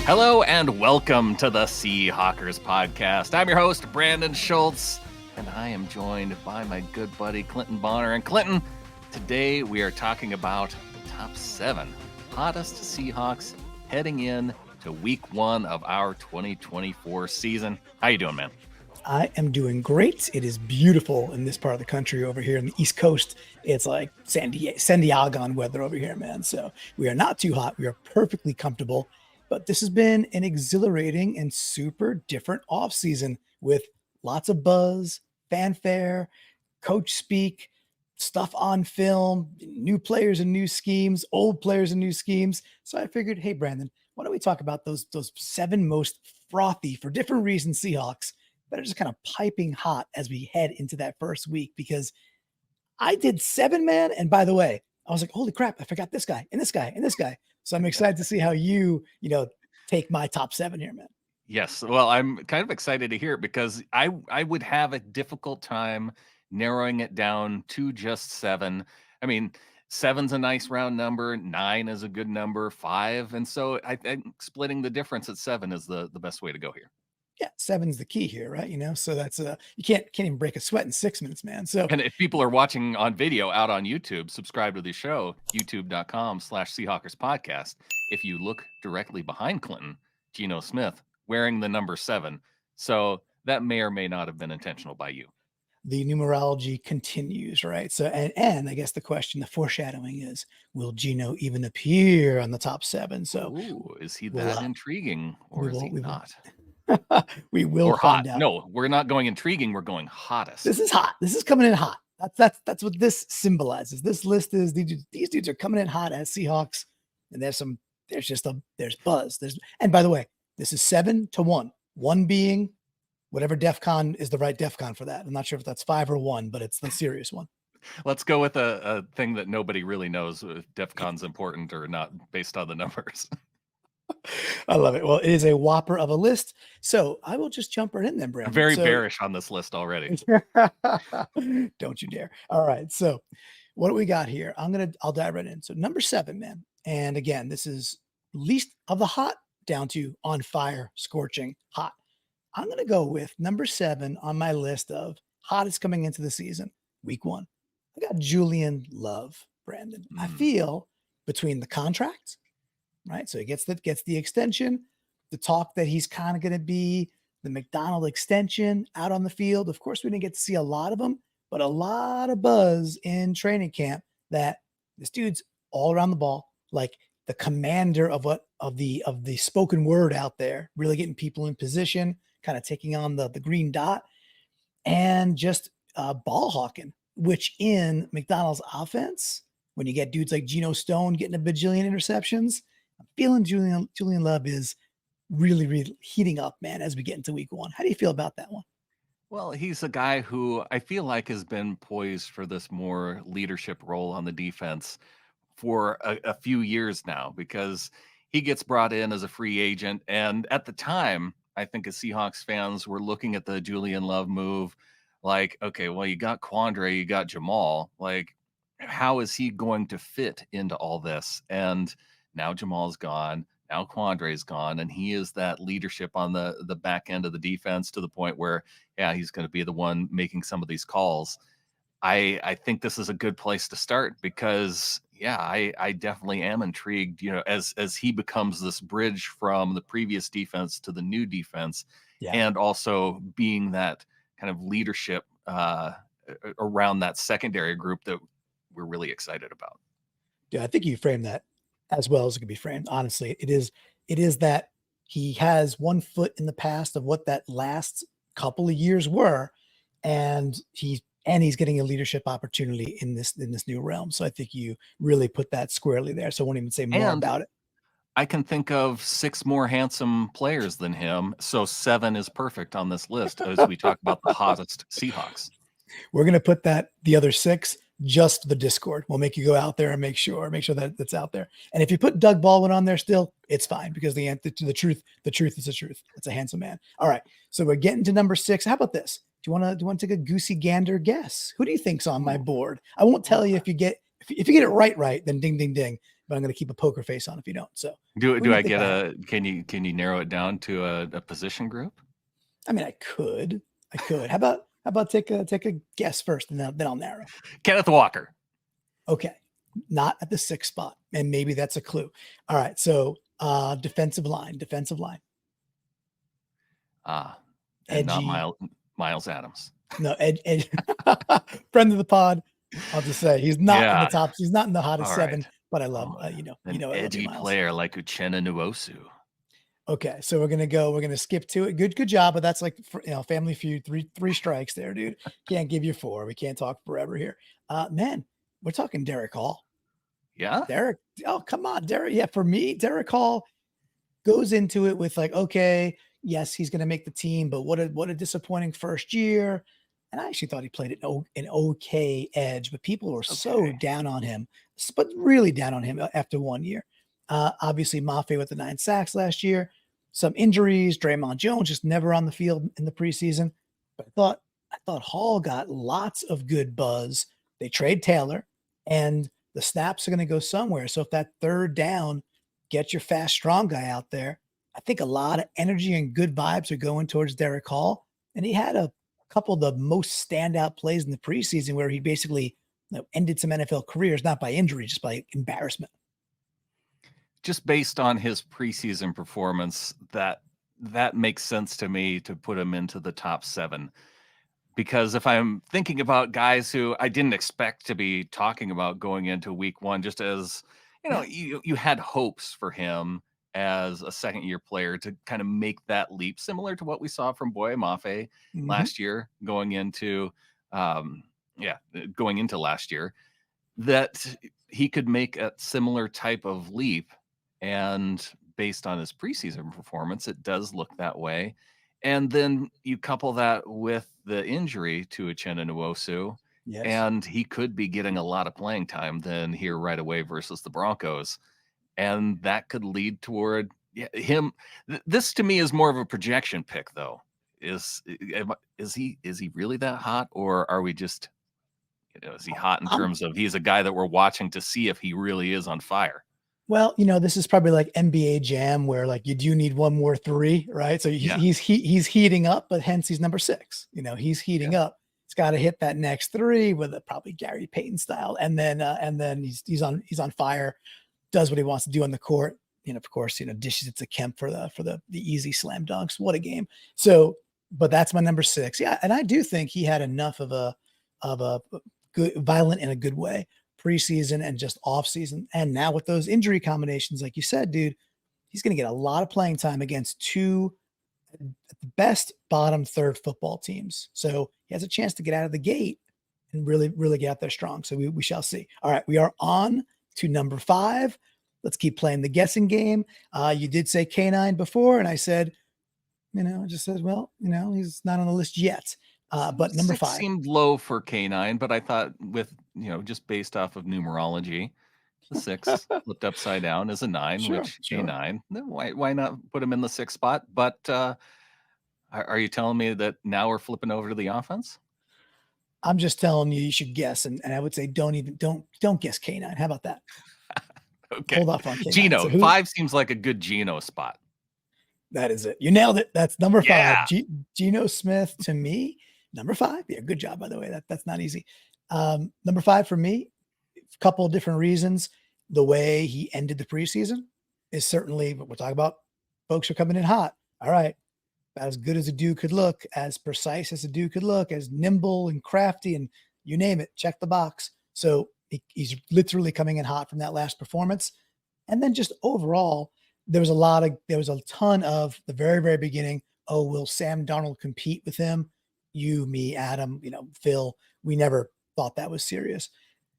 Hello and welcome to the Seahawkers podcast. I'm your host, Brandon Schultz, and I am joined by my good buddy, Clinton Bonner. And Clinton, today we are talking about the top 7 hottest Seahawks heading in to week 1 of our 2024 season. How you doing, man? I am doing great. It is beautiful in this part of the country over here in the East Coast. It's like San Diego weather over here, man. So we are not too hot. We are perfectly comfortable. But this has been an exhilarating and super different offseason with lots of buzz, fanfare, coach speak, stuff on film, new players and new schemes, old players and new schemes. So I figured, hey, Brandon, why don't we talk about those 7 most frothy, for different reasons, Seahawks that are just kind of piping hot as we head into that first week? Because I did 7, man. And by the way, I was like, holy crap, I forgot this guy and this guy and this guy. So I'm excited to see how you take my top 7 here, man. Yes. Well, I'm kind of excited to hear it because I would have a difficult time narrowing it down to just 7. I mean, 7's a nice round number. 9 is a good number. 5. And so I think splitting the difference at 7 is the best way to go here. Yeah, 7's the key here, right? So that's you can't even break a sweat in 6 minutes, man. So, and if people are watching on video out on YouTube, subscribe to the show, youtube.com/Seahawkers podcast. If you look directly behind Clinton, Geno Smith wearing the number 7. So that may or may not have been intentional by you. The numerology continues, right? So, and I guess the foreshadowing is, will Geno even appear on the top 7? So, is he that intriguing or is he not? We will or find hot. out. No, we're not going intriguing. We're going hottest. This is hot. This is coming in hot. That's what this symbolizes. This list is these dudes are coming in hot as Seahawks, and there's buzz. And by the way, this is 7 to 1. 1 being whatever DEFCON is the right DEFCON for that. I'm not sure if that's 5 or 1, but it's the serious one. Let's go with a thing that nobody really knows if DEFCON's important or not based on the numbers. I love it. Well, it is a whopper of a list. So I will just jump right in then, Brandon. I'm very bearish on this list already. Don't you dare. All right. So what do we got here? I'll dive right in. So number 7, man. And again, this is least of the hot down to on fire, scorching hot. I'm going to go with number 7 on my list of hottest coming into the season, week 1. I got Julian Love, Brandon. I feel between the contracts, right? So he gets the extension, the talk that he's kind of going to be the Macdonald extension out on the field. Of course, we didn't get to see a lot of them, but a lot of buzz in training camp that this dude's all around the ball, like the commander of the spoken word out there, really getting people in position, kind of taking on the green dot, and just ball hawking, which in Macdonald's offense, when you get dudes like Geno Stone getting a bajillion interceptions, I'm feeling Julian Love is really, really heating up, man, as we get into week 1. How do you feel about that one? Well, he's a guy who I feel like has been poised for this more leadership role on the defense for a few years now, because he gets brought in as a free agent. And at the time, I think as Seahawks fans were looking at the Julian Love move like, okay, well, you got Quandre, you got Jamal. Like, how is he going to fit into all this? And now Jamal's gone. Now Quandre's gone, and he is that leadership on the back end of the defense to the point where, yeah, he's going to be the one making some of these calls. I think this is a good place to start because, yeah, I definitely am intrigued, as he becomes this bridge from the previous defense to the new defense, and also being that kind of leadership around that secondary group that we're really excited about. Yeah, I think you framed that as well as it could be framed. Honestly, it is that he has one foot in the past of what that last couple of years were, and he's getting a leadership opportunity in this new realm. So I think you really put that squarely there. So I won't even say more about it. I can think of 6 more handsome players than him. So 7 is perfect on this list as we talk about the hottest Seahawks. We're going to put the other 6 just for the Discord. We'll make you go out there and make sure that that's out there. And if you put Doug Baldwin on there still, it's fine because the truth is the truth. It's a handsome man. All right. So we're getting to number 6. How about this? Do you want to take a goosey gander guess? Who do you think's on my board? I won't tell you if you get it right, then ding, ding, ding. but I'm going to keep a poker face on if you don't. So Do who do you I think get I have? can you narrow it down to a position group? I mean, I could. How about take a guess first, and then I'll narrow. Kenneth Walker. Okay, not at the 6th spot, and maybe that's a clue. All right, so defensive line, And not edgy. Miles Adams. No, friend of the pod. I'll just say he's not in the Yeah. top. He's not in the hottest All 7, right. but I love Oh, yeah. I An love you, edgy Miles. player like Uchenna Nwosu. Okay, so we're gonna skip to it. Good job, but that's like Family Feud, three strikes there, dude. Can't give you 4. We can't talk forever here. Man, we're talking Derek Hall. Yeah. Derek, oh come on, Derek. Yeah, for me, Derek Hall goes into it with like, okay, yes, he's gonna make the team, but what a disappointing first year. And I actually thought he played an okay edge, but people were so Okay. down on him, but really down on him after 1 year. Obviously, Mafe with the 9 sacks last year, some injuries. Draymond Jones just never on the field in the preseason. But I thought Hall got lots of good buzz. They trade Taylor, and the snaps are going to go somewhere. So if that third down, get your fast, strong guy out there. I think a lot of energy and good vibes are going towards Derek Hall, and he had a couple of the most standout plays in the preseason where he basically ended some NFL careers, not by injury, just by embarrassment. Just based on his preseason performance, that makes sense to me to put him into the top 7. Because if I'm thinking about guys who I didn't expect to be talking about going into week 1, just as Yeah. you had hopes for him as a second-year player to kind of make that leap, similar to what we saw from Boye Mafe last year, going into last year, that he could make a similar type of leap. And based on his preseason performance, it does look that way. And then you couple that with the injury to Uchenna Nwosu, Yes. and he could be getting a lot of playing time then here right away versus the Broncos. And that could lead toward him. This to me is more of a projection pick, though. Is he really that hot, or are we just, is he hot in I'm terms of he's a guy that we're watching to see if he really is on fire? Well, this is probably like NBA Jam where like you do need one more 3, right? So Yeah. he's heating up, but hence he's number 6. He's heating up. He's got to hit that next 3 with a probably Gary Payton style, and then he's on fire, does what he wants to do on the court. Of course, dishes it to Kemp for the easy slam dunks. What a game! So, but that's my number 6. Yeah, and I do think he had enough of a good violent in a good way preseason and just off season. And now with those injury combinations, like you said, dude, he's going to get a lot of playing time against 2 at the best bottom third football teams. So he has a chance to get out of the gate and really, really get out there strong. So we shall see. All right. We are on to number 5. Let's keep playing the guessing game. You did say K9 before, and I said, it just says, well, he's not on the list yet. But number 6 5. seemed low for K9, but I thought with, just based off of numerology, the 6 flipped upside down is a 9, Sure, which sure. K9, why not put him in the 6th spot? But are you telling me that now we're flipping over to the offense? I'm just telling you should guess, and I would say don't guess K9. How about that? Okay. Hold off on K9. Geno, So 5 seems like a good Geno spot. That is it. You nailed it. That's number 5. Yeah. Geno Smith to me, number 5. Yeah, good job, by the way. That's not easy. Number 5 for me, a couple of different reasons. The way he ended the preseason is certainly what we're talking about. Folks are coming in hot. All right. As good as a dude could look, as precise as a dude could look, as nimble and crafty, and you name it, check the box. So he's literally coming in hot from that last performance. And then just overall, there was a ton of the very, very beginning. Oh, will Sam Darnold compete with him? You, me, Adam, Phil, we never thought that was serious.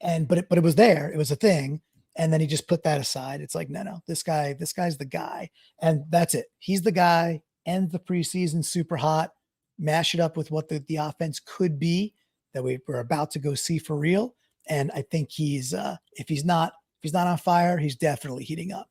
But it was there. It was a thing. And then he just put that aside. It's like, no, this guy's the guy. And that's it. He's the guy. End the preseason super hot, mash it up with what the offense could be that we're about to go see for real. And I think he's if he's not on fire, he's definitely heating up.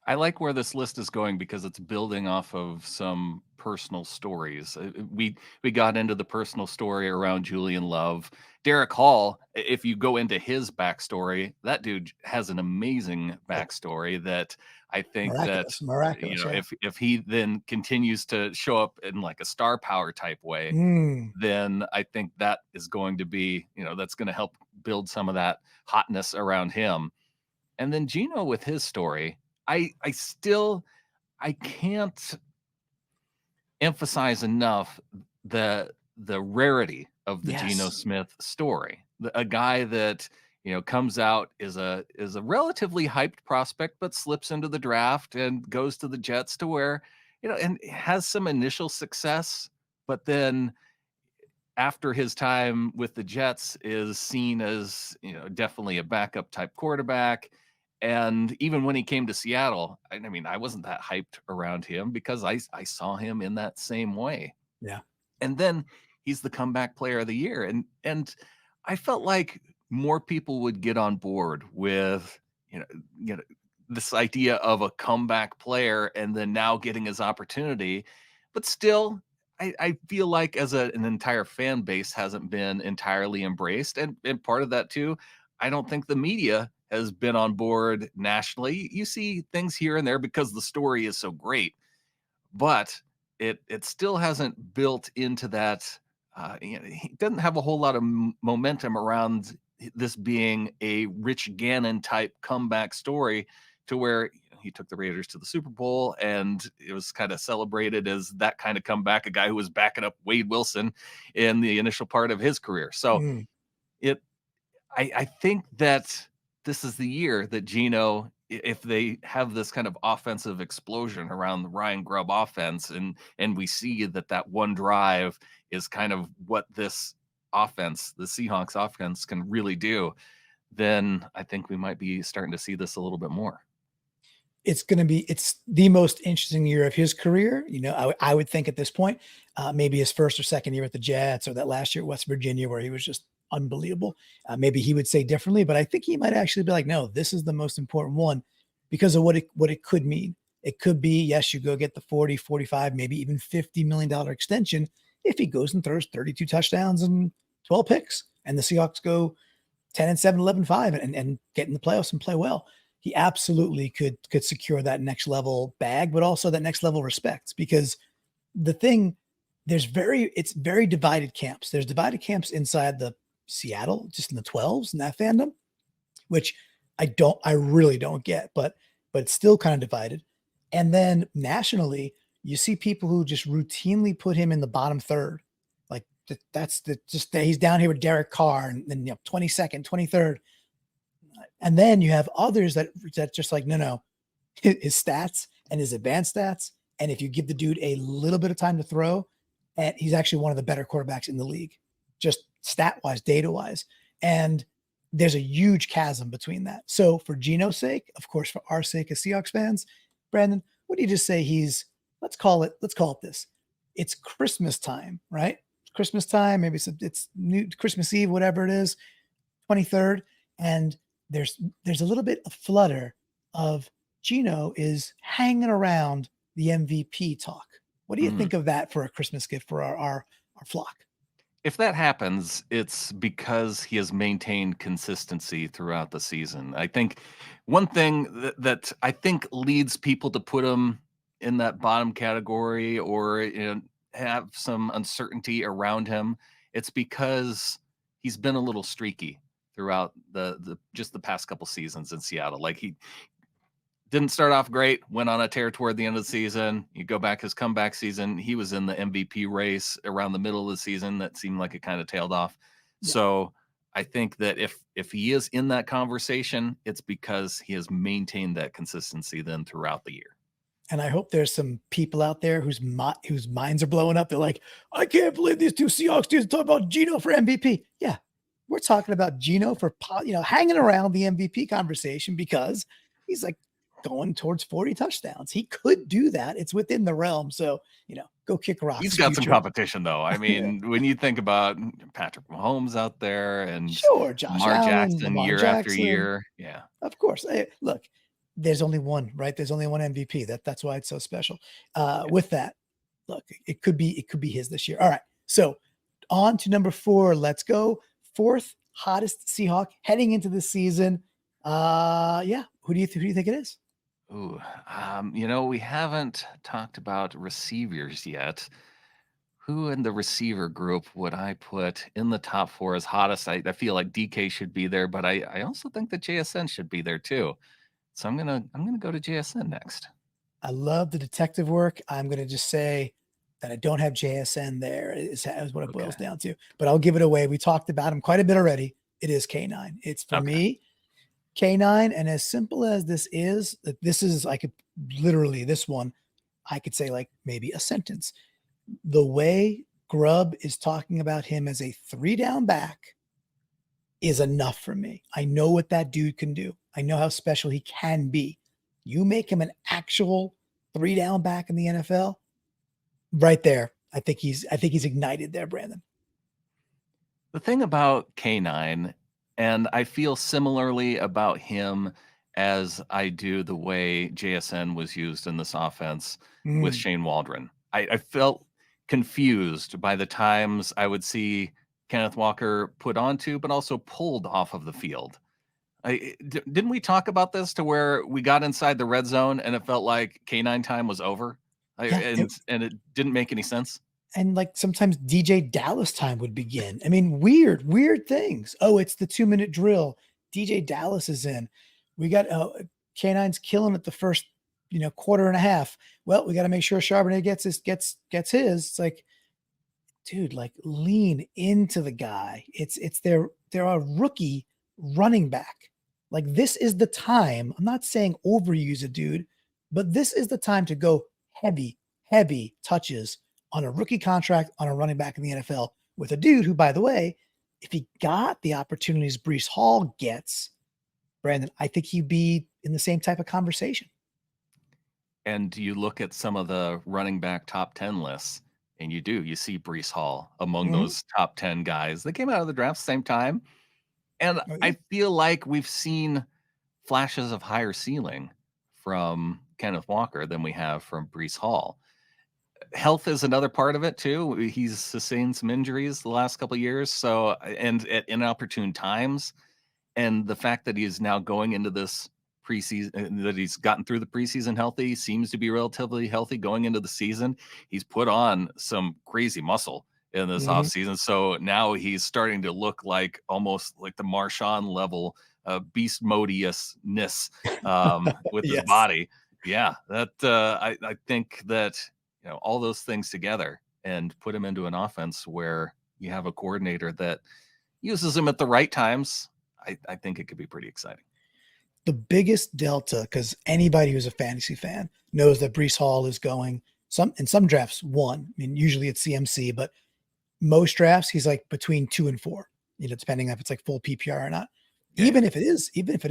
I like where this list is going because it's building off of some personal stories. We got into the personal story around Julian Love. Derek Hall, if you go into his backstory, that dude has an amazing Yeah, backstory that I think that, miraculous, miraculous. Yeah. if he then continues to show up in like a star power type way, Mm, then I think that is going to be, that's going to help build some of that hotness around him. And then Gino with his story, I still I can't emphasize enough the rarity of the Geno yes. Smith story. A guy that comes out is a relatively hyped prospect, but slips into the draft and goes to the Jets to where and has some initial success, but then after his time with the Jets is seen as, definitely a backup type quarterback. And even when he came to Seattle, I mean, I wasn't that hyped around him because I saw him in that same way. Yeah. And then he's the comeback player of the year. And I felt like more people would get on board with, you know, you know, this idea of a comeback player and then now getting his opportunity. But still, I feel like as an entire fan base hasn't been entirely embraced. And part of that too, I don't think the media has been on board nationally. You see things here and there because the story is so great, but it still hasn't built into that. He doesn't have a whole lot of momentum around this being a Rich Gannon type comeback story, to where he took the Raiders to the Super Bowl and it was kind of celebrated as that kind of comeback, a guy who was backing up Wade Wilson in the initial part of his career. So Mm, it I think that this is the year that Geno, if they have this kind of offensive explosion around the Ryan Grubb offense, and we see that one drive is kind of what this offense, the Seahawks offense, can really do, then I think we might be starting to see this a little bit more. it's the most interesting year of his career. I would think at this point, maybe his first or second year at the Jets, or that last year at West Virginia where he was just unbelievable. Maybe he would say differently, but I think he might actually be like, no, this is the most important one because of what it could mean. It could be, yes, you go get the 40, 45, maybe even $50 million extension if he goes and throws 32 touchdowns and 12 picks, and the Seahawks go 10-7, 11-5, and get in the playoffs and play well. He absolutely could secure that next level bag, but also that next level respect. Because the thing, it's very divided camps. There's divided camps inside the Seattle, just in the 12s and that fandom, which I really don't get, but it's still kind of divided. And then nationally, you see people who just routinely put him in the bottom third. Like he's down here with Derek Carr, and then 22nd, 23rd. And then you have others that just like, no, his stats and his advanced stats. And if you give the dude a little bit of time to throw, and he's actually one of the better quarterbacks in the league, just stat wise, data wise. And there's a huge chasm between that. So for Geno's sake, of course, for our sake as Seahawks fans, Brandon, what do you just say let's call it this. It's Christmas time, right? Christmas time, maybe it's new Christmas Eve, whatever it is, 23rd. And there's a little bit of flutter of Geno is hanging around the MVP talk. What do you Mm. think of that for a Christmas gift for our flock? If that happens, it's because he has maintained consistency throughout the season. I think one thing that I think leads people to put him in that bottom category, or have some uncertainty around him, it's because he's been a little streaky throughout the just the past couple seasons in Seattle. Like, he didn't start off great, went on a tear toward the end of the season. You go back his comeback season, he was in the MVP race around the middle of the season. That seemed like it kind of tailed off. Yeah. So I think that if he is in that conversation, it's because he has maintained that consistency then throughout the year. And I hope there's some people out there whose minds are blowing up. They're like, I can't believe these two Seahawks dudes talk about Geno for MVP. Yeah, we're talking about Geno for hanging around the MVP conversation because he's like going towards 40 touchdowns. He could do that. It's within the realm. So, go kick rocks. He's got some competition, though. I Yeah. mean, when you think about Patrick Mahomes out there and Sure, Josh Lamar Allen, Jackson Lamar year after Jackson. year. Yeah. Of course. Hey, look, there's only one, right? There's only one MVP. That's why it's so special. Yeah. With that, look, it could be his this year. All right. So on to number 4. Let's go. Fourth hottest Seahawk heading into the season. Yeah. Who do you think it is? Ooh, we haven't talked about receivers yet. Who in the receiver group would I put in the top 4 as hottest? I feel like DK should be there, but I also think that JSN should be there too. So I'm gonna go to JSN next. I love the detective work. I'm going to just say that I don't have JSN there is what it boils Okay. down to, but I'll give it away. We talked about him quite a bit already. It is K9. It's for Okay. me, K9. And as simple as this is, I could literally, this one, I could say like maybe a sentence. The way Grubb is talking about him as a 3-down back is enough for me. I know what that dude can do. I know how special he can be. You make him an actual 3-down back in the NFL, right there. I think he's ignited there, Brandon. The thing about K9, and I feel similarly about him as I do the way JSN was used in this offense with Mm, Shane Waldron. I felt confused by the times I would see Kenneth Walker put onto, but also pulled off of the field. Didn't we talk about this to where we got inside the red zone and it felt like K9 time was over? yeah, And it didn't make any sense. and like sometimes DJ Dallas time would begin. I mean, weird things. Oh, it's the 2-minute drill. DJ Dallas is in. We got K9's killing it the first, quarter and a half. Well, we got to make sure Charbonnet gets his. It's like, dude, like lean into the guy. They're a rookie running back. Like this is the time. I'm not saying overuse a dude, but this is the time to go heavy touches on a rookie contract on a running back in the NFL with a dude who, by the way, if he got the opportunities Brees Hall gets, Brandon, I think he'd be in the same type of conversation. And you look at some of the running back top 10 lists, and you see Brees Hall among Mhm. those top 10 guys that came out of the draft same time. And Oh, yeah. I feel like we've seen flashes of higher ceiling from Kenneth Walker than we have from Brees Hall. Health is another part of it too. He's sustained some injuries the last couple of years, so and at inopportune times. And the fact that he is now going into this preseason, that he's gotten through the preseason healthy, seems to be relatively healthy going into the season. He's put on some crazy muscle in this Mhm. offseason. So now he's starting to look like almost like the Marshawn level beast modiousness with his Yes. body. Yeah, that I think that all those things together and put him into an offense where you have a coordinator that uses him at the right times. I think it could be pretty exciting. The biggest delta, because anybody who's a fantasy fan knows that Brees Hall is going in some drafts 1. I mean, usually it's CMC, but most drafts he's like between 2 and 4, depending if it's like full PPR or not. Yeah, yeah. Even if it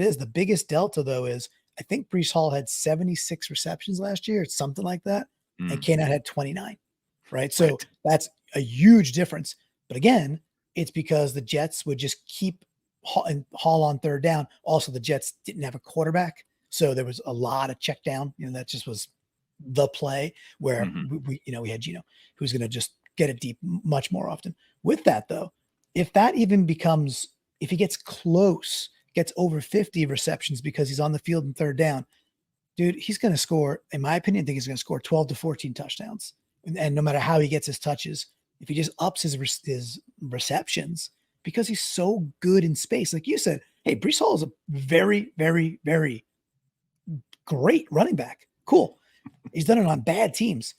is, the biggest delta though is I think Brees Hall had 76 receptions last year, it's something like that, and Mm, Keenan had 29, right? So right. that's a huge difference. But again, it's because the Jets would just keep Hall on third down. Also, the Jets didn't have a quarterback, so there was a lot of check down. That just was the play where Hmm. we had Geno, who's going to just get it deep much more often. With that though, if that even becomes, if he gets close, gets over 50 receptions because he's on the field in third down, dude, he's going to score, in my opinion, I think he's going to score 12 to 14 touchdowns. And no matter how he gets his touches, if he just ups his receptions, because he's so good in space, like you said, hey, Brees Hall is a very great running back. Cool. He's done it on bad teams.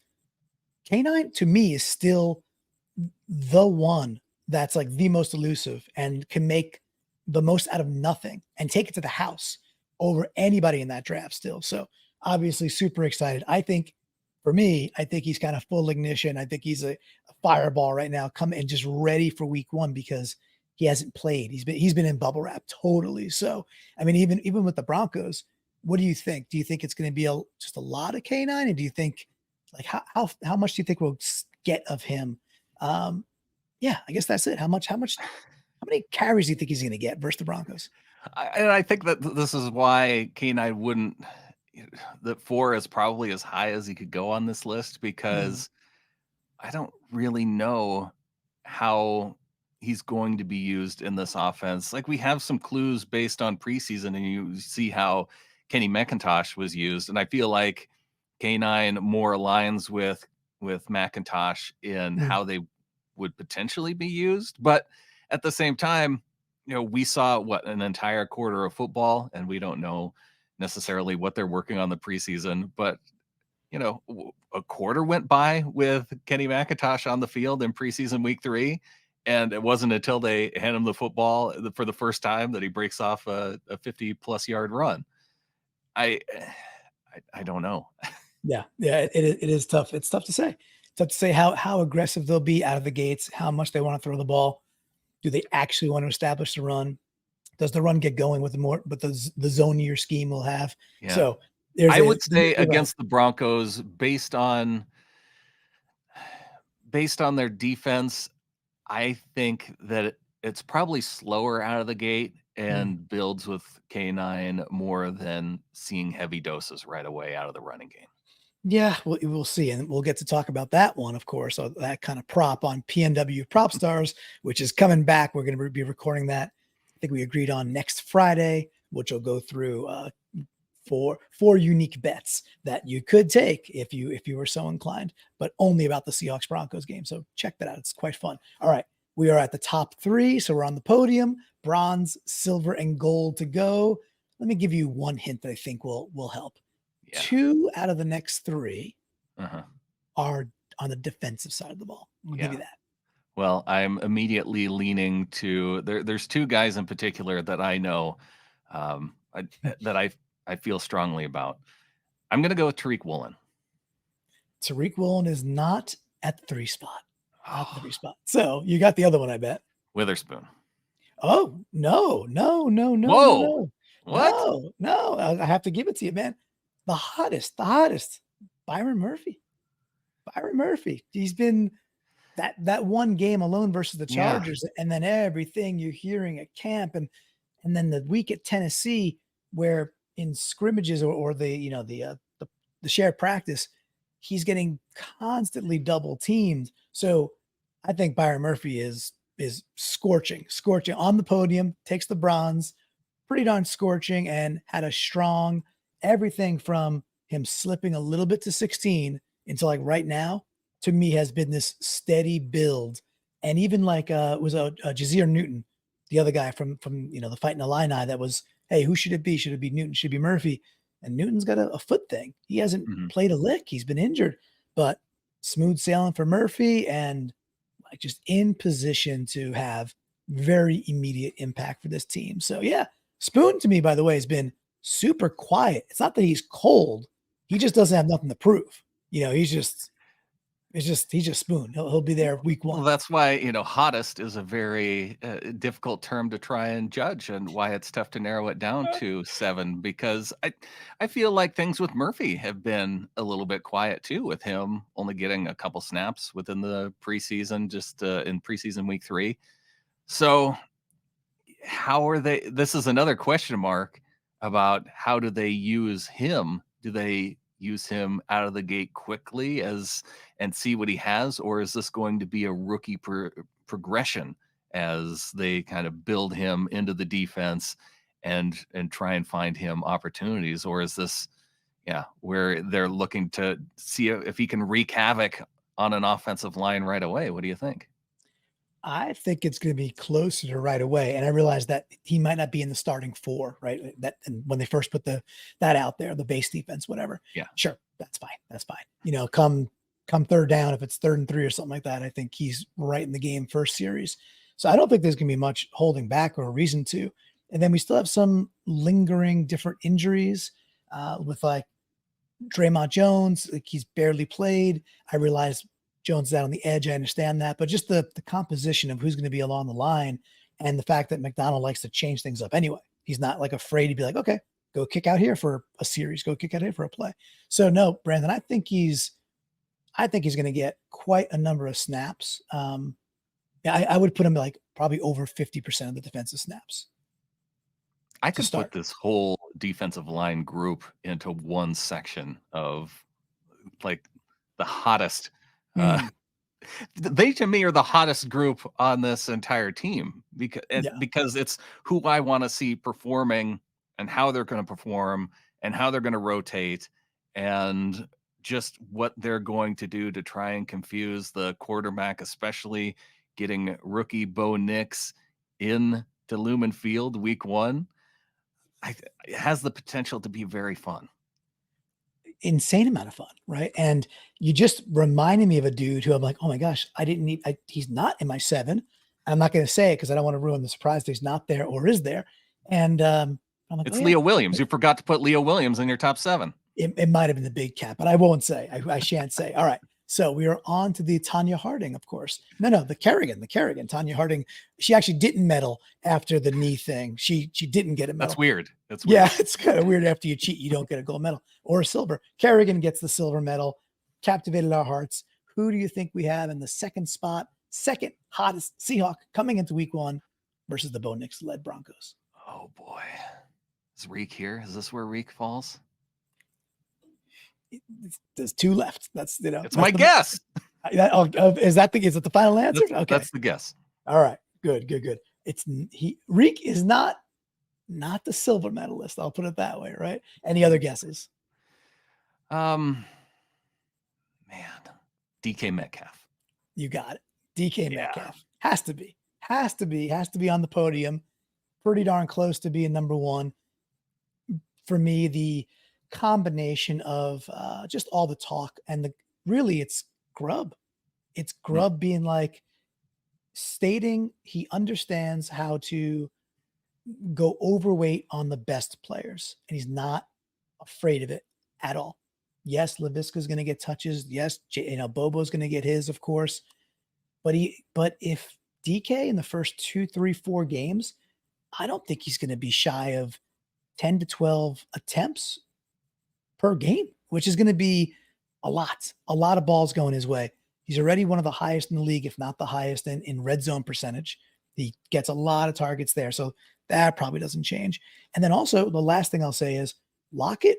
K9 to me is still the one that's like the most elusive and can make the most out of nothing and take it to the house over anybody in that draft still. So obviously super excited. I think for me, I think he's kind of full ignition. I think he's a fireball right now, come and just ready for week 1 because he hasn't played. He's been in bubble wrap totally. So I mean, even with the Broncos, what do you think? Do you think it's going to be just a lot of K9, and do you think like how much do you think we'll get of him? Um, yeah, I guess that's it. How many carries do you think he's going to get versus the Broncos? And I think that this is why K9 wouldn't, that 4 is probably as high as he could go on this list, Mhm. because I don't really know how he's going to be used in this offense. Like, we have some clues based on preseason, and you see how Kenny McIntosh was used, and I feel like K9 more aligns with McIntosh in Mm. how they would potentially be used. But at the same time, we saw what, an entire quarter of football, and we don't know necessarily what they're working on the preseason, but a quarter went by with Kenny McIntosh on the field in preseason week 3, and it wasn't until they hand him the football for the first time that he breaks off a 50-plus yard run. I I don't know. Yeah, yeah, it is tough. It's tough to say. It's tough to say how aggressive they'll be out of the gates, how much they want to throw the ball. Do they actually want to establish the run? Does the run get going with the zonier scheme we'll have? Yeah. So there's I a would say you're right. against the Broncos, based on their defense, I think that it's probably slower out of the gate Mm. and builds with K9 more than seeing heavy doses right away out of the running game. Yeah, we'll see, and we'll get to talk about that one, of course, that kind of prop on PNW Prop Stars, which is coming back. We're going to be recording that. I think we agreed on next Friday, which will go through four unique bets that you could take if you were so inclined, but only about the Seahawks Broncos game. So check that out. It's quite fun. All right. We are at the top 3. So we're on the podium, bronze, silver, and gold to go. Let me give you one hint that I think will help. Yeah. 2 out of the next 3 Uh-huh. are on the defensive side of the ball. I'll give Yeah. you that. Well, I'm immediately leaning to there's 2 guys in particular that I know, that I feel strongly about. I'm gonna go with Tariq Woolen. Tariq Woolen is not at the 3 spot. Not the 3 Oh, spot. So you got the other one, I bet. Witherspoon. Oh, no, no, no, no, no, Whoa! no. What? No, no, I have to give it to you, man. The hottest, Byron Murphy. Byron Murphy. He's been that one game alone versus the Yeah. Chargers, and then everything you're hearing at camp, and then the week at Tennessee, where in scrimmages or the shared practice, he's getting constantly double teamed. So I think Byron Murphy is scorching on the podium, takes the bronze, pretty darn scorching, and had a strong everything from him slipping a little bit to 16 until like right now, to me, has been this steady build. And even like was a Jazeer Newton, the other guy from the Fighting Illini, that was, hey, who should it be? Should it be Newton? Should it be Murphy? And Newton's got a foot thing. He hasn't Mhm. played a lick. He's been injured, but smooth sailing for Murphy, and like just in position to have very immediate impact for this team. So yeah, Spoon to me, by the way, has been super quiet. It's not that he's cold. He just doesn't have nothing to prove. He's just Spoon. He'll be there week Well, 1. that's why, hottest is a very difficult term to try and judge, and why it's tough to narrow it down to 7, because I feel like things with Murphy have been a little bit quiet too, with him only getting a couple snaps within the preseason, just in preseason week 3. So how are they? This is another question mark about how do they use him? Do they use him out of the gate quickly and see what he has, or is this going to be a rookie progression as they kind of build him into the defense and try and find him opportunities, or is this, yeah, where they're looking to see if he can wreak havoc on an offensive line right away? What do you think? I think it's going to be closer to right away. And I realize that he might not be in the starting 4, right? That, and when they first put that out there, the base defense, whatever. Yeah. Sure, that's fine. That's fine. Come third down, if it's 3rd and 3 or something like that, I think he's right in the game first series. So I don't think there's going to be much holding back or a reason to. And then we still have some lingering different injuries with like Draymond Jones. Like, he's barely played. I realize Jones is out on the edge. I understand that, but just the composition of who's going to be along the line, and the fact that Macdonald likes to change things up anyway. He's not like afraid to be like, okay, go kick out here for a series, go kick out here for a play. So no, Brandon, I think he's going to get quite a number of snaps. Yeah, I would put him like probably over 50% of the defensive snaps. I to could put start. this whole defensive line group into one section of like the hottest. Uh, Mm, they to me are the hottest group on this entire team yeah. because it's who I want to see performing and how they're going to perform and how they're going to rotate and just what they're going to do to try and confuse the quarterback, especially getting rookie Bo Nix in to Lumen Field week 1. It has the potential to be very fun. Insane amount of fun, right? And you just reminded me of a dude who I'm like, oh my gosh, I didn't need. He's not in my 7. I'm not going to say it because I don't want to ruin the surprise that he's not there or is there. And I'm like, oh It's yeah, Leo Williams. You forgot to put Leo Williams in your top 7. it might have been the big cat, but I won't say. I shan't say. All right. So we are on to the Tanya Harding, of course. No, the Kerrigan. Tanya Harding. She actually didn't medal after the knee thing. She didn't get a medal. That's weird. That's Yeah, weird. it's kind of weird. After you cheat, you don't get a gold medal or a silver. Kerrigan gets the silver medal, captivated our hearts. Who do you think we have in the second spot? Second hottest Seahawk coming into week 1 versus the Bo Nix led Broncos. Oh boy. Is Reek here? Is this where Reek falls? There's 2 left. That's It's my guess. Is that the final answer? Okay, That's the guess. all right, good. It's Reek is not the silver medalist. I'll put it that way, right? Any other guesses? Man, DK Metcalf. You got it. DK Yeah. Metcalf has to be on the podium. Pretty darn close to being number 1. For me, the combination of just all the talk and it's Grubb. It's Grubb being like stating he understands how to go overweight on the best players, and he's not afraid of it at all. Yes, Laviska's going to get touches. Yes, Bobo's going to get his, of course. But if DK in the first 2, 3, 4 games, I don't think he's going to be shy of 10 to 12 attempts per game, which is going to be a lot of balls going his way. He's already one of the highest in the league, if not the highest in red zone percentage. He gets a lot of targets there. So that probably doesn't change. And then also the last thing I'll say is Lockett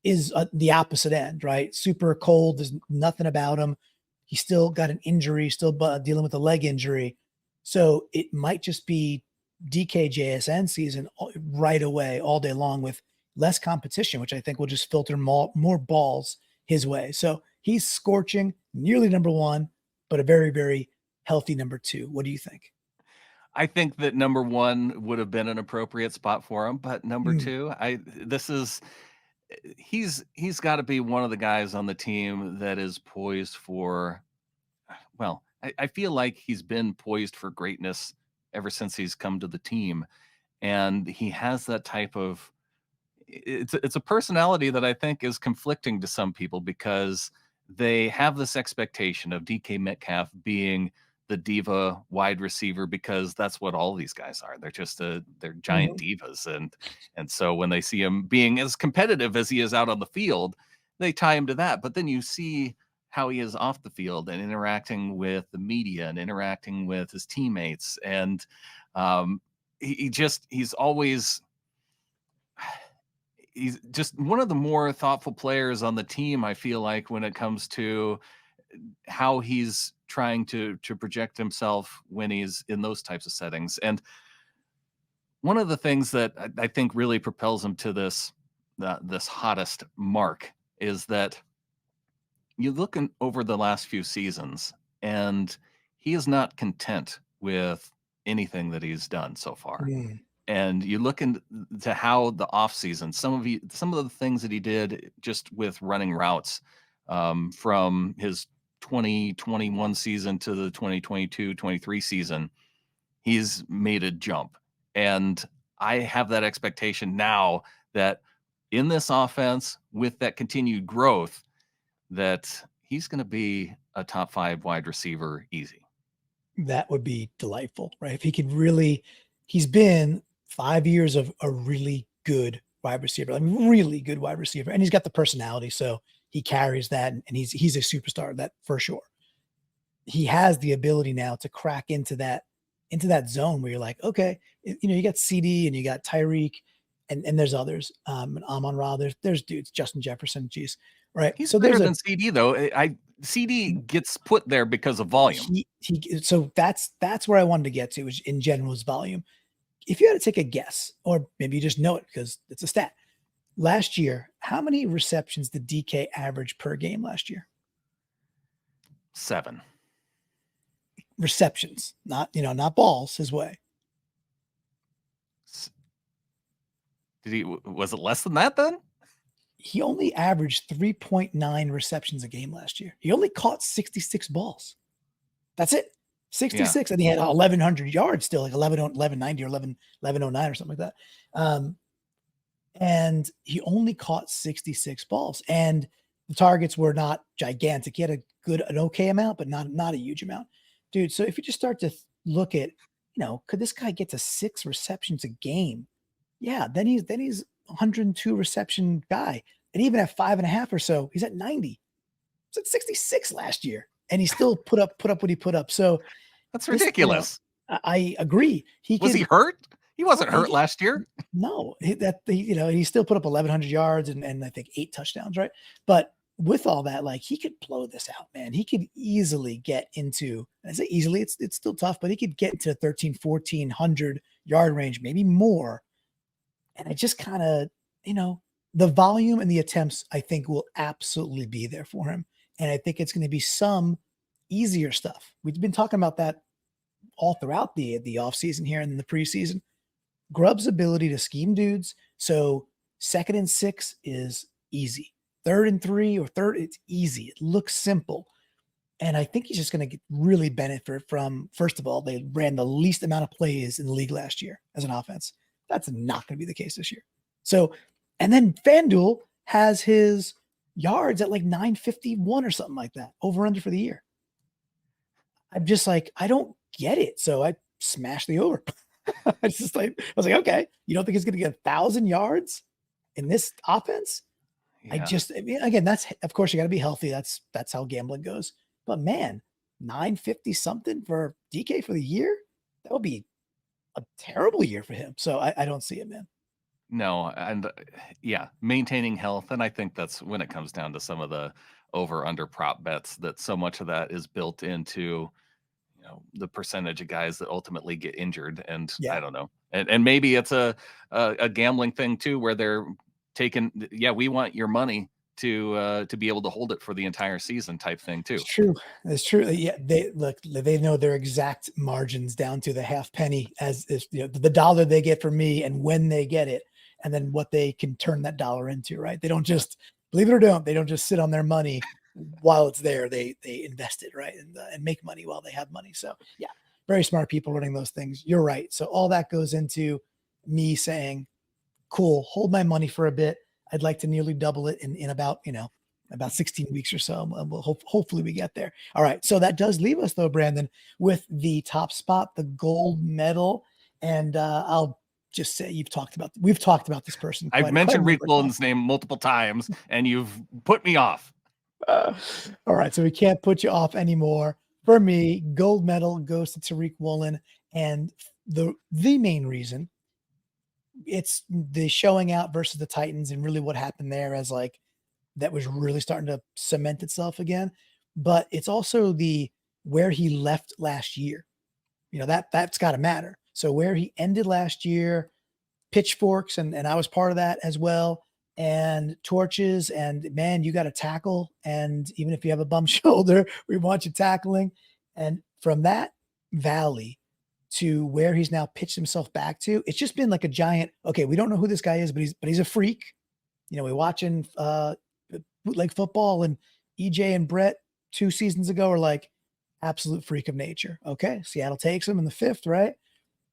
is the opposite end, right? Super cold. There's nothing about him. He's still got an injury, still dealing with a leg injury. So it might just be DKJSN season right away, all day long, with less competition, which I think will just filter more balls his way. So he's scorching, nearly number 1, but a very, very healthy number 2. What do you think? I think that number 1 would have been an appropriate spot for him, but number 2, he's got to be one of the guys on the team that is poised for, well, I feel like he's been poised for greatness ever since he's come to the team. And he has that type of, it's a personality that I think is conflicting to some people because they have this expectation of DK Metcalf being the diva wide receiver because that's what all these guys are. They're giant divas. And so when they see him being as competitive as he is out on the field, they tie him to that. But then you see how he is off the field and interacting with the media and interacting with his teammates. And he's always, he's just one of the more thoughtful players on the team, I feel like, when it comes to how he's trying to project himself when he's in those types of settings. And one of the things that I think really propels him to this hottest mark is that you look over the last few seasons and he is not content with anything that he's done so far. And you look into how the offseason, some of the things that he did just with running routes from his 2021 season to the 2022-23 season, he's made a jump. And I have that expectation now that in this offense, with that continued growth, that he's going to be a top 5 wide receiver easy. That would be delightful, right? If he could really, he's been 5 years of a really good wide receiver, really good wide receiver. And he's got the personality. So he carries that and he's a superstar, that for sure. He has the ability now to crack into that zone where you're like, okay, you got CD and you got Tariq and there's others. Amon Ra, there's dudes, Justin Jefferson, geez, right? He's So better there's than CD though. CD gets put there because of volume. So that's where I wanted to get to, is in general's volume. If you had to take a guess, or maybe you just know it because it's a stat. Last year, how many receptions did DK average per game last year? 7 receptions, not balls his way. Was it less than that then? He only averaged 3.9 receptions a game last year. He only caught 66 balls. That's it. 66. Yeah. And he had 1,100 yards still, like 1190 or 1109 or something like that. And he only caught 66 balls. And the targets were not gigantic. He had an okay amount, but not a huge amount. Dude, so if you just start to look at, could this guy get to 6 receptions a game? Yeah, then he's 102 reception guy. And even at 5.5 or so, he's at 90. He's at 66 last year. And he still put up what he put up. So that's ridiculous. I agree. Was he hurt? He wasn't hurt last year. No, he still put up 1,100 yards and I think 8 touchdowns, right? But with all that, like, he could blow this out, man. He could easily get into, I say easily, it's still tough, but he could get into 1,400 yard range, maybe more. And I just kind of, the volume and the attempts, I think, will absolutely be there for him. And I think it's going to be some easier stuff. We've been talking about that all throughout the offseason here and in the preseason. Grubb's ability to scheme dudes. So 2nd and 6 is easy. 3rd and 3 or 3rd, it's easy. It looks simple. And I think he's just going to really benefit from, first of all, they ran the least amount of plays in the league last year as an offense. That's not going to be the case this year. So, and then FanDuel has his yards at like 951 or something like that, over under for the year. I'm just like, I don't get it. So I smashed the over. It's just like, I was like, okay, you don't think he's going to get 1,000 yards in this offense? Yeah. Again, that's, of course, you got to be healthy. That's how gambling goes. But man, 950 something for DK for the year, that would be a terrible year for him. So I don't see it, man. No, and maintaining health. And I think that's when it comes down to some of the over under prop bets, that so much of that is built into, the percentage of guys that ultimately get injured. And I don't know. And maybe it's a gambling thing too, where they're taking, we want your money to be able to hold it for the entire season type thing too. It's true. Yeah. They know their exact margins down to the half penny, as the dollar they get from me and when they get it, and then what they can turn that dollar into, right? They don't just, believe it or don't, they don't just sit on their money while it's there. They invest it, right? And make money while they have money. So yeah, very smart people running those things. You're right. So all that goes into me saying, cool, hold my money for a bit. I'd like to nearly double it in about 16 weeks or so. We'll hopefully we get there. All right. So that does leave us though, Brandon, with the top spot, the gold medal. And I'll just say we've talked about this person. I've mentioned Tariq Woolen's name multiple times and you've put me off. All right. So we can't put you off anymore. For me, gold medal goes to Tariq Woolen. And the main reason, it's the showing out versus the Titans and really what happened there, as like that was really starting to cement itself again. But it's also where he left last year. That's got to matter. So where he ended last year, pitchforks, and I was part of that as well, and torches, and man, you got to tackle. And even if you have a bum shoulder, we want you tackling. And from that valley to where he's now pitched himself back to, it's just been like a giant, okay, we don't know who this guy is, but he's a freak. We're watching bootleg football, and EJ and Brett 2 seasons ago are like absolute freak of nature. Okay. Seattle takes him in the 5th, right?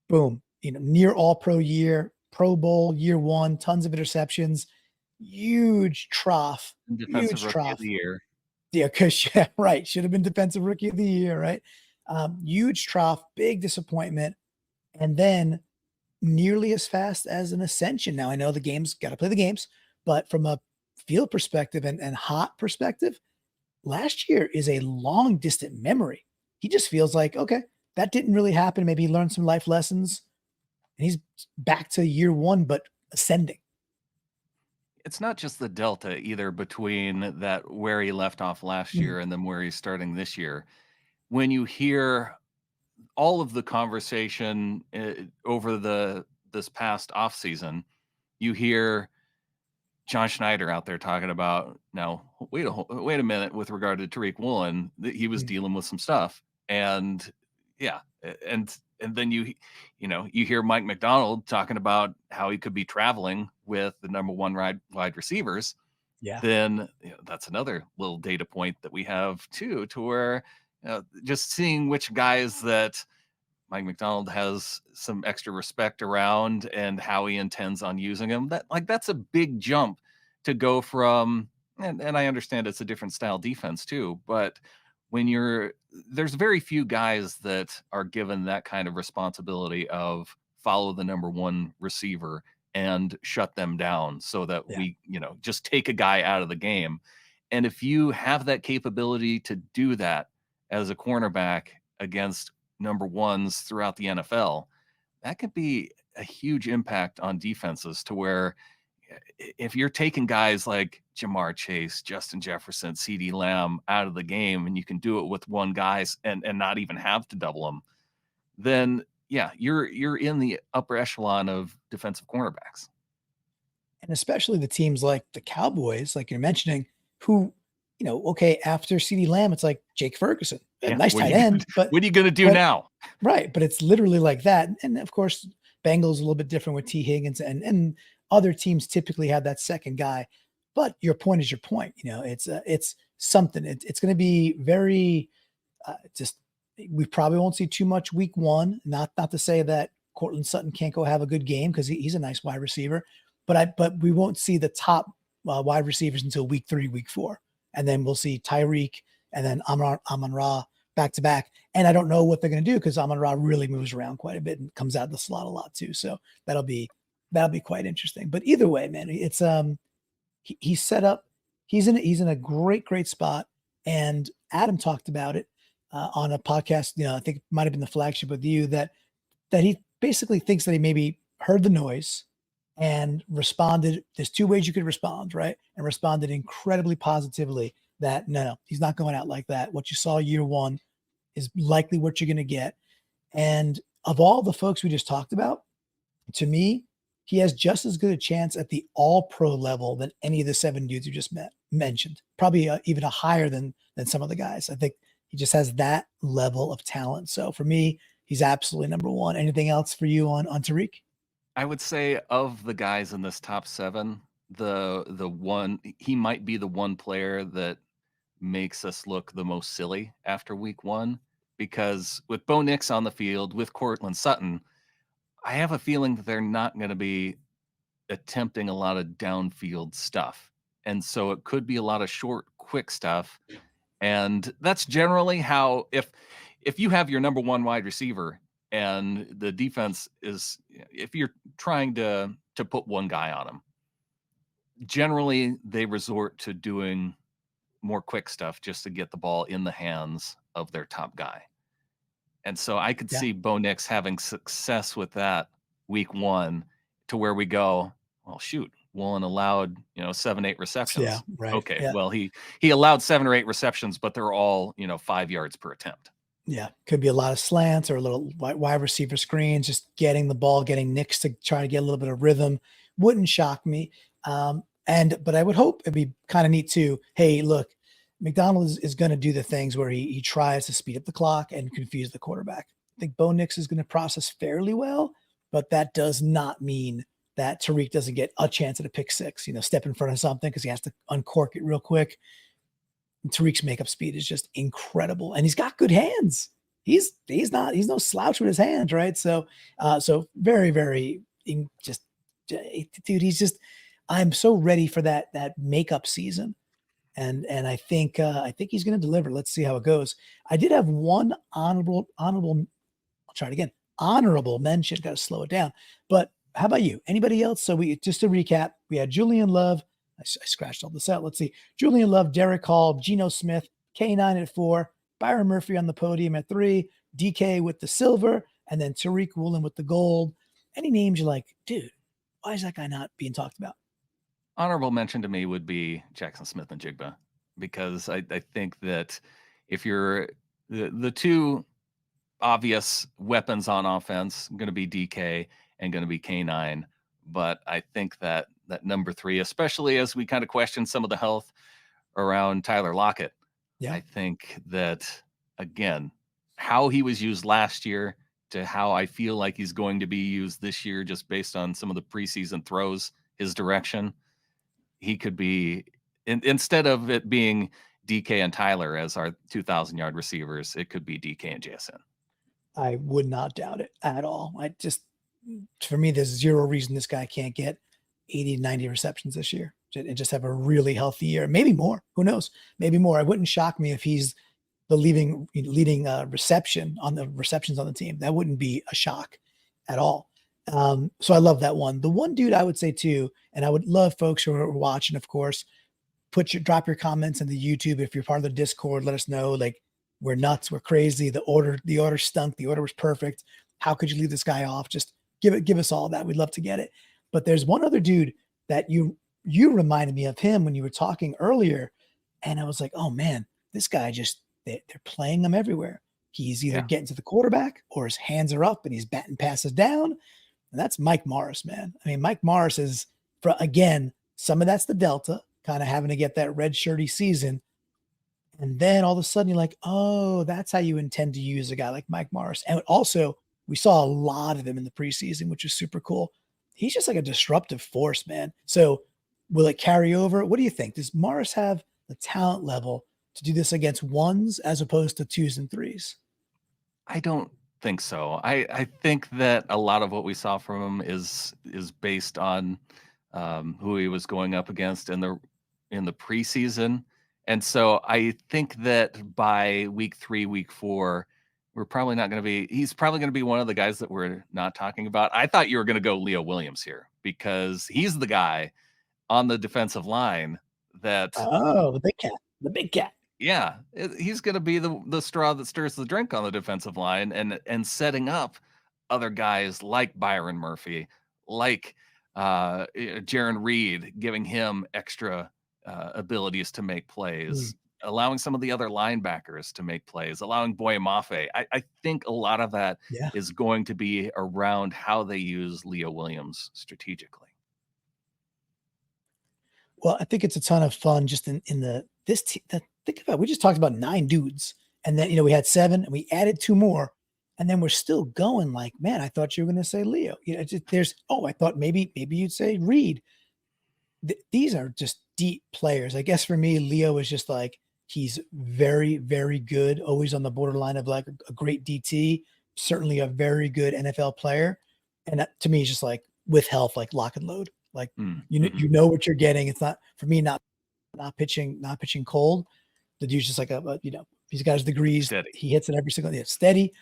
Boom. Near all pro year, Pro Bowl year 1, tons of interceptions, huge trough. Defensive rookie of the year. Yeah, right. Should have been defensive rookie of the year, right? Huge trough, big disappointment, and then nearly as fast as an ascension. Now I know the game's got to play the games, but from a field perspective and hot perspective, last year is a long distant memory. He just feels like, okay, that didn't really happen. Maybe he learned some life lessons and he's back to year 1, but ascending. It's not just the delta either between that where he left off last Mm, year and then where he's starting this year. When you hear all of the conversation over this past offseason, you hear John Schneider out there talking about, now wait a minute, with regard to Tariq Woolen, that he was mm, dealing with some stuff. And yeah, and then you hear Mike Macdonald talking about how he could be traveling with the number one wide receivers. yeah, Then that's another little data point that we have too, to where just seeing which guys that Mike Macdonald has some extra respect around and how he intends on using him. That's a big jump to go from, and I understand it's a different style defense too, but there's very few guys that are given that kind of responsibility of follow the number one receiver and shut them down so that yeah. we, just take a guy out of the game. And if you have that capability to do that as a cornerback against number ones throughout the NFL, that could be a huge impact on defenses, to where if you're taking guys like Jamar Chase, Justin Jefferson, CeeDee Lamb out of the game, and you can do it with one guy and not even have to double them, then yeah, you're in the upper echelon of defensive cornerbacks. And especially the teams like the Cowboys, like you're mentioning, who, okay, after CeeDee Lamb, it's like Jake Ferguson, a Yeah, nice tight end, what are you gonna do but now? right, but it's literally like that. And of course, Bengals a little bit different with T. Higgins, and other teams typically have that second guy. But your point is your point. It's something. It's going to be very just. We probably won't see too much week one. Not to say that Cortland Sutton can't go have a good game, because he's a nice wide receiver, but we won't see the top wide receivers until week 3, week 4, and then we'll see Tyreek and then Amon-Ra back to back. And I don't know what they're going to do, because Amon-Ra really moves around quite a bit and comes out of the slot a lot too. So that'll be quite interesting. But either way, man, it's he's set up. He's in a great spot. And Adam talked about it on a podcast. I think it might have been the flagship with you, that he basically thinks that he maybe heard the noise and responded. There's 2 ways you could respond, right? And responded incredibly positively, that no, he's not going out like that. What you saw year 1 is likely what you're going to get. And of all the folks we just talked about, to me, he has just as good a chance at the all-pro level than any of the 7 dudes you just mentioned. Probably even a higher than some of the guys. I think he just has that level of talent. So for me, he's absolutely number 1. Anything else for you on Tariq? I would say, of the guys in this top 7, the one, he might be the one player that makes us look the most silly after week 1, because with Bo Nix on the field, with Cortland Sutton, I have a feeling that they're not going to be attempting a lot of downfield stuff. And so it could be a lot of short, quick stuff. And that's generally how, if you have your number one wide receiver and the defense is, if you're trying to put one guy on him, generally they resort to doing more quick stuff just to get the ball in the hands of their top guy. And so I could Yeah. see Bo Nix having success with that week 1, to where we go, well, shoot, Woolen allowed, 7, 8 receptions. Yeah, right. Okay, Yeah. well, he allowed 7 or 8 receptions, but they're all, 5 yards per attempt. Yeah. Could be a lot of slants or a little wide receiver screens, just getting the ball, getting Knicks to try to get a little bit of rhythm. Wouldn't shock me. But I would hope it'd be kind of neat too. Hey, look, Macdonald is going to do the things where he tries to speed up the clock and confuse the quarterback. I think Bo Nix is going to process fairly well, but that does not mean that Tariq doesn't get a chance at a pick six, step in front of something because he has to uncork it real quick. And Tariq's makeup speed is just incredible, and he's got good hands. He's no slouch with his hands, right? So very, very just dude. I'm so ready for that makeup season. And I think he's going to deliver. Let's see how it goes. I did have one honorable. I'll try it again. Honorable mention. Got to slow it down. But how about you? Anybody else? So just to recap, we had Julian Love. I scratched all this out. Let's see. Julian Love, Derek Hall, Geno Smith, K9 at 4, Byron Murphy on the podium at 3, DK with the silver, and then Tariq Woolen with the gold. Any names you're like, dude, Why is that guy not being talked about? Honorable mention to me would be Jackson Smith and Jigba, because I think that if you're the two obvious weapons on offense, going to be DK and going to be K9. But I think that number three, especially as we kind of question some of the health around Tyler Lockett, Yeah. I think that, again, how he was used last year to how I feel like he's going to be used this year, just based on some of the preseason throws his direction, he could be, instead of it being DK and Tyler as our 2,000-yard receivers, it could be DK and JSN. I would not doubt it at all. For me, there's zero reason this guy can't get 80, 90 receptions this year and just have a really healthy year. Maybe more. Who knows? Maybe more. It wouldn't shock me if he's the leading receptions on the team. That wouldn't be a shock at all. So I love that one. The one dude I would say too, and I would love folks who are watching, of course, drop your comments in the YouTube. If you're part of the Discord, let us know. Like, we're nuts, we're crazy. The order stunk. The order was perfect. How could you leave this guy off? Just give us all that. We'd love to get it. But there's one other dude that you reminded me of him when you were talking earlier, and I was like, oh man, this guy they're playing him everywhere. He's either getting to the quarterback or his hands are up and he's batting passes down. And that's Mike Morris, man. I mean, Mike Morris is, again, some of that's the Delta, kind of having to get that red shirty season. And then all of a sudden you're like, oh, that's how you intend to use a guy like Mike Morris. And also, we saw a lot of him in the preseason, which is super cool. He's just like a disruptive force, man. So will it carry over? What do you think? Does Morris have the talent level to do this against ones as opposed to twos and threes? I don't think so. I think that a lot of what we saw from him is based on who he was going up against in the preseason. And so I think that by week 3, week 4, we're probably not going to be, he's probably going to be one of the guys that we're not talking about. I thought you were going to go Leo Williams here, because he's the guy on the defensive line that, oh, the big cat. Yeah, he's going to be the straw that stirs the drink on the defensive line, and setting up other guys like Byron Murphy, like Jaron Reed, giving him extra abilities to make plays, allowing some of the other linebackers to make plays, allowing Boye Mafe. I think a lot of that is going to be around how they use Leo Williams strategically. Well, I think it's a ton of fun just in think about it, we just talked about 9 dudes, and then we had 7 and we added 2 more, and then we're still going. Like, man, I thought you were going to say Leo. I thought maybe you'd say Reed. These are just deep players. I guess for me, Leo is just like, he's very, very good, always on the borderline of like a great DT, certainly a very good NFL player. And that, to me, is just like, with health, like lock and load. Like, you know what you're getting. It's not, for me, not pitching cold. The dude's just like he's got his degrees. Steady. He hits it every single day. Steady,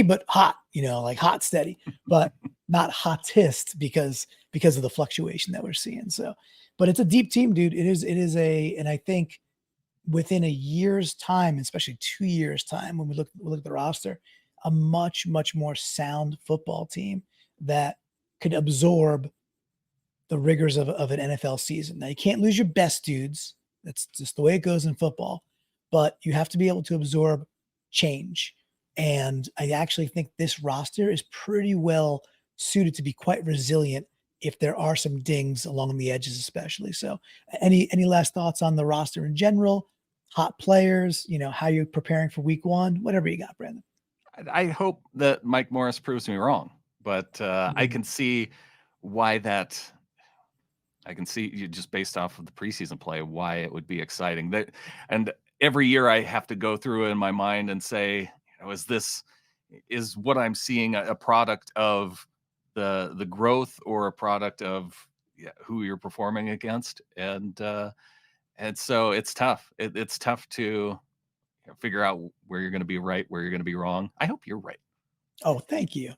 but hot, like hot, steady, but not hottest because of the fluctuation that we're seeing. So, but it's a deep team, dude. It is and I think within a year's time, especially 2 years time, when we look at the roster, a much, much more sound football team that could absorb the rigors of an NFL season. Now, you can't lose your best dudes. That's just the way it goes in football. But you have to be able to absorb change. And I actually think this roster is pretty well suited to be quite resilient if there are some dings along the edges, especially. So any last thoughts on the roster in general? Hot players, how you're preparing for week 1, whatever you got, Brandon. I hope that Mike Morris proves me wrong, but I can see why that. I can see, you just based off of the preseason play, why it would be exciting. And every year I have to go through it in my mind and say, is what I'm seeing a product of the growth, or a product of who you're performing against? And so it's tough. It's tough to figure out where you're going to be right, where you're going to be wrong. I hope you're right. Oh, thank you.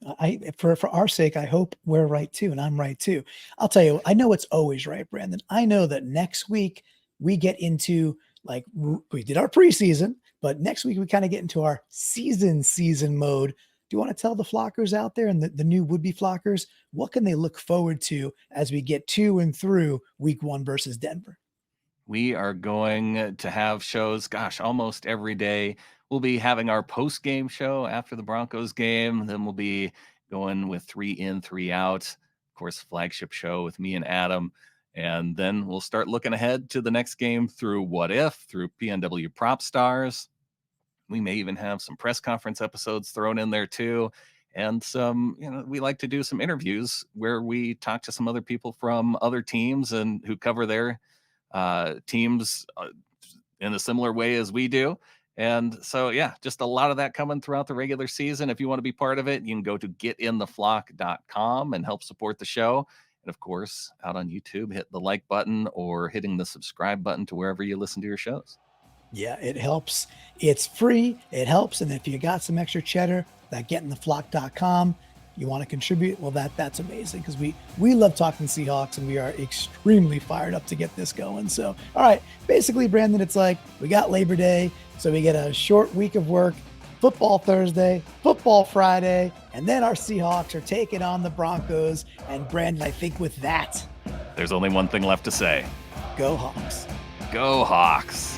For our sake, I hope we're right too, and I'm right too. I'll tell you, I know it's always right, Brandon. I know that next week we get into, like, we did our preseason, but next week we kind of get into our season mode you want to tell the flockers out there and the new would-be flockers, what can they look forward to as we get to and through week 1 versus Denver? We are going to have shows, gosh, almost every day. We'll be having our post-game show after the Broncos game. Then we'll be going with 3 in, 3 out. Of course, flagship show with me and Adam. And then we'll start looking ahead to the next game through What If, through PNW Prop Stars. We may even have some press conference episodes thrown in there too. And some, we like to do some interviews where we talk to some other people from other teams and who cover their teams in a similar way as we do. And so, yeah, just a lot of that coming throughout the regular season. If you want to be part of it, you can go to getintheflock.com and help support the show. And of course, out on YouTube, hit the like button or hitting the subscribe button to wherever you listen to your shows. Yeah, it helps. It's free. It helps. And if you got some extra cheddar, that getintheflock.com, you want to contribute, well, that's amazing, because we love talking Seahawks and we are extremely fired up to get this going. So, all right, basically, Brandon, it's like we got Labor Day, so we get a short week of work, football Thursday, football Friday, and then our Seahawks are taking on the Broncos. And Brandon, I think with that, there's only one thing left to say. Go Hawks. Go Hawks.